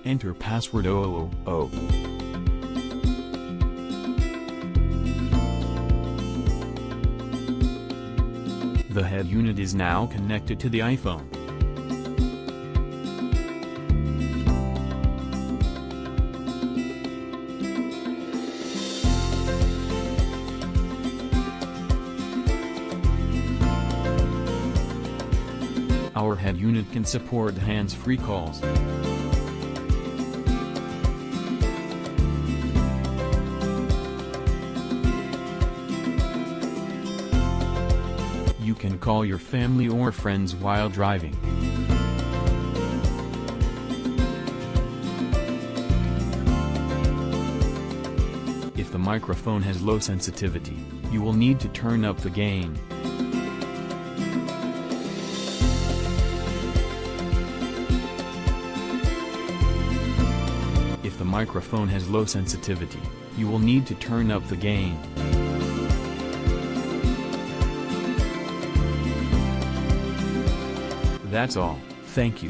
Enter password 000. The head unit is now connected to the iPhone. Our head unit can support hands-free calls. You can call your family or friends while driving. If the microphone has low sensitivity, you will need to turn up the gain. If the microphone has low sensitivity, you will need to turn up the gain. That's all, thank you.